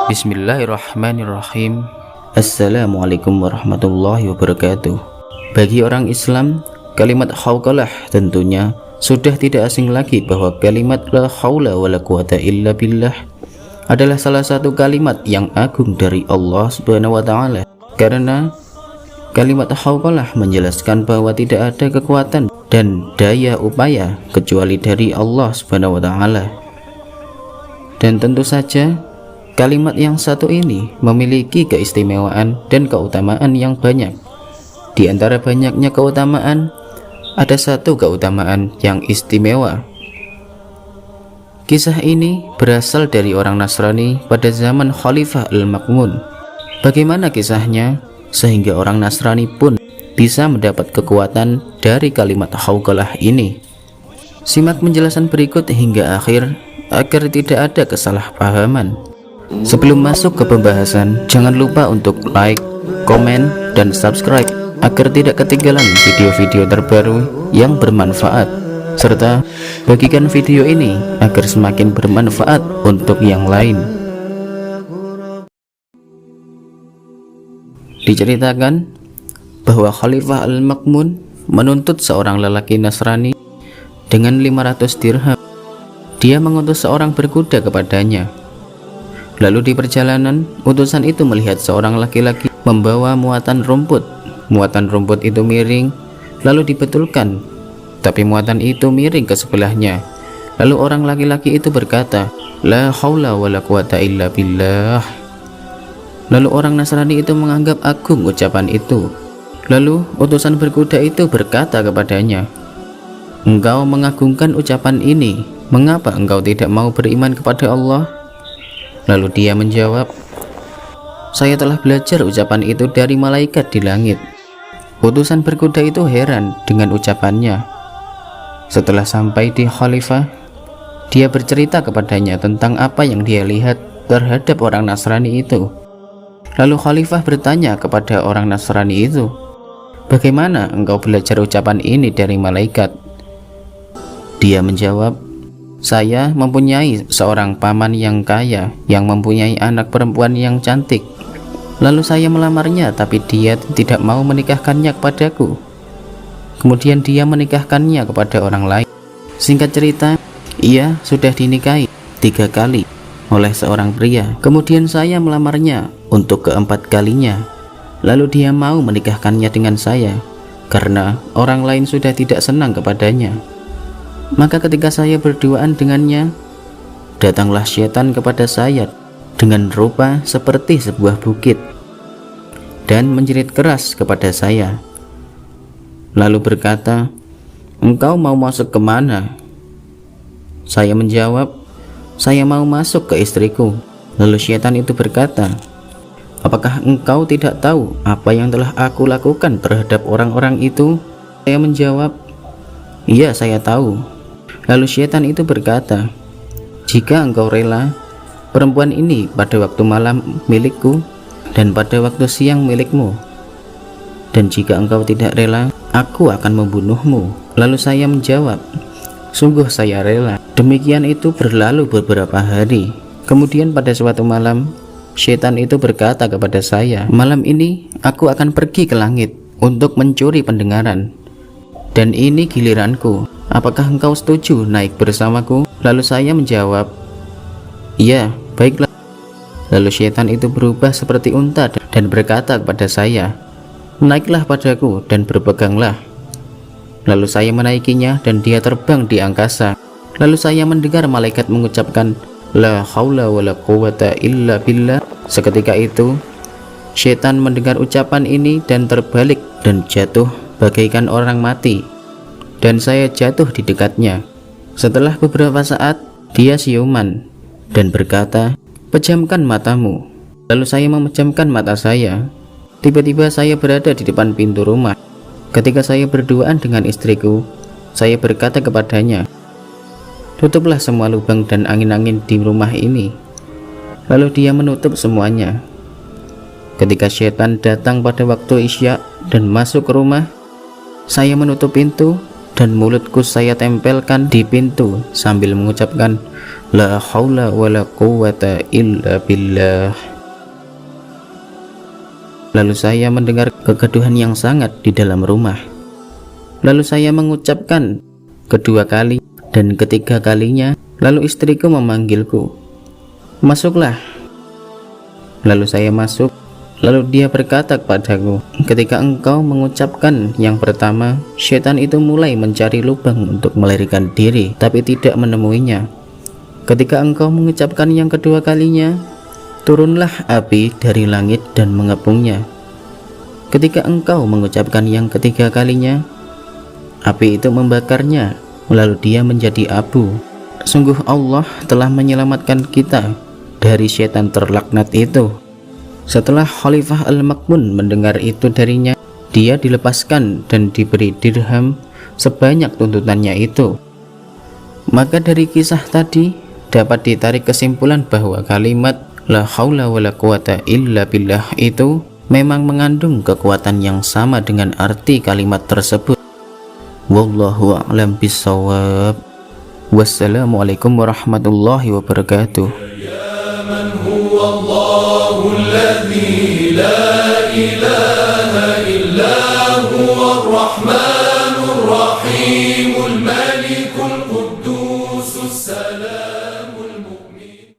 Bismillahirrahmanirrahim. Assalamualaikum warahmatullahi wabarakatuh. Bagi orang Islam, kalimat hauqalah tentunya sudah tidak asing lagi bahwa kalimat la haula wala quwata illa billah adalah salah satu kalimat yang agung dari Allah Subhanahu wa taala. Karena kalimat hauqalah menjelaskan bahwa tidak ada kekuatan dan daya upaya kecuali dari Allah Subhanahu wa taala. Dan tentu saja kalimat yang satu ini memiliki keistimewaan dan keutamaan yang banyak. Di antara banyaknya keutamaan, ada satu keutamaan yang istimewa. Kisah ini berasal dari orang Nasrani pada zaman Khalifah Al-Ma'mun. Bagaimana kisahnya sehingga orang Nasrani pun bisa mendapat kekuatan dari kalimat hauqalah ini? Simak penjelasan berikut hingga akhir agar tidak ada kesalahpahaman. Sebelum masuk ke pembahasan, jangan lupa untuk like, komen, dan subscribe agar tidak ketinggalan video-video terbaru yang bermanfaat, serta bagikan video ini agar semakin bermanfaat untuk yang lain. Diceritakan bahwa Khalifah Al-Ma'mun menuntut seorang lelaki Nasrani dengan 500 dirham. Dia mengutus seorang berkuda kepadanya. Lalu di perjalanan, utusan itu melihat seorang laki-laki membawa muatan rumput. Muatan rumput itu miring, lalu dibetulkan, tapi muatan itu miring ke sebelahnya. Lalu orang laki-laki itu berkata, la haula wala quwata illa billah. Lalu orang Nasrani itu menganggap agung ucapan itu. Lalu utusan berkuda itu berkata kepadanya, engkau mengagungkan ucapan ini, mengapa engkau tidak mau beriman kepada Allah? Lalu dia menjawab, saya telah belajar ucapan itu dari malaikat di langit. Utusan berkuda itu heran dengan ucapannya. Setelah sampai di Khalifah, dia bercerita kepadanya tentang apa yang dia lihat terhadap orang Nasrani itu. Lalu Khalifah bertanya kepada orang Nasrani itu, bagaimana engkau belajar ucapan ini dari malaikat? Dia menjawab, saya mempunyai seorang paman yang kaya yang mempunyai anak perempuan yang cantik. Lalu saya melamarnya, tapi dia tidak mau menikahkannya kepadaku. Kemudian dia menikahkannya kepada orang lain. Singkat cerita, ia sudah dinikahi 3 kali oleh seorang pria. Kemudian saya melamarnya untuk keempat kalinya. Lalu dia mau menikahkannya dengan saya karena orang lain sudah tidak senang kepadanya. Maka ketika saya berduaan dengannya, datanglah syaitan kepada saya dengan rupa seperti sebuah bukit dan menjerit keras kepada saya. Lalu berkata, engkau mau masuk kemana? Saya menjawab, saya mau masuk ke istriku. Lalu syaitan itu berkata, apakah engkau tidak tahu apa yang telah aku lakukan terhadap orang-orang itu? Saya menjawab, iya, saya tahu. Lalu syaitan itu berkata, jika engkau rela, perempuan ini pada waktu malam milikku dan pada waktu siang milikmu, dan jika engkau tidak rela, aku akan membunuhmu. Lalu saya menjawab, sungguh saya rela. Demikian itu berlalu beberapa hari. Kemudian pada suatu malam, syaitan itu berkata kepada saya, malam ini aku akan pergi ke langit untuk mencuri pendengaran, dan ini giliranku. Apakah engkau setuju naik bersamaku? Lalu saya menjawab, iya, baiklah. Lalu syaitan itu berubah seperti unta dan berkata kepada saya, naiklah padaku dan berpeganglah. Lalu saya menaikinya dan dia terbang di angkasa. Lalu saya mendengar malaikat mengucapkan, la haula wala quwata illa billah. Seketika itu syaitan mendengar ucapan ini dan terbalik dan jatuh bagaikan orang mati, dan saya jatuh di dekatnya. Setelah beberapa saat, dia siuman dan berkata, pejamkan matamu. Lalu saya memejamkan mata saya. Tiba-tiba saya berada di depan pintu rumah. Ketika saya berduaan dengan istriku, saya berkata kepadanya, tutuplah semua lubang dan angin-angin di rumah ini. Lalu dia menutup semuanya. Ketika syaitan datang pada waktu isya dan masuk ke rumah, saya menutup pintu dan mulutku saya tempelkan di pintu sambil mengucapkan la haula wala quwwata illa billah. Lalu saya mendengar kegaduhan yang sangat di dalam rumah. Lalu saya mengucapkan kedua kali dan ketiga kalinya. Lalu istriku memanggilku, masuklah. Lalu saya masuk. Lalu dia berkata kepadaku, ketika engkau mengucapkan yang pertama, syaitan itu mulai mencari lubang untuk melarikan diri, tapi tidak menemuinya. Ketika engkau mengucapkan yang kedua kalinya, turunlah api dari langit dan mengepungnya. Ketika engkau mengucapkan yang ketiga kalinya, api itu membakarnya, lalu dia menjadi abu. Sungguh Allah telah menyelamatkan kita dari syaitan terlaknat itu. Setelah Khalifah Al-Ma'mun mendengar itu darinya, dia dilepaskan dan diberi dirham sebanyak tuntutannya itu. Maka dari kisah tadi dapat ditarik kesimpulan bahwa kalimat la haula wala quwata illa billah itu memang mengandung kekuatan yang sama dengan arti kalimat tersebut. Wallahu a'lam bishawab. Wassalamualaikum warahmatullahi wabarakatuh. من هو الله الذي لا إله إلا هو الرحمن الرحيم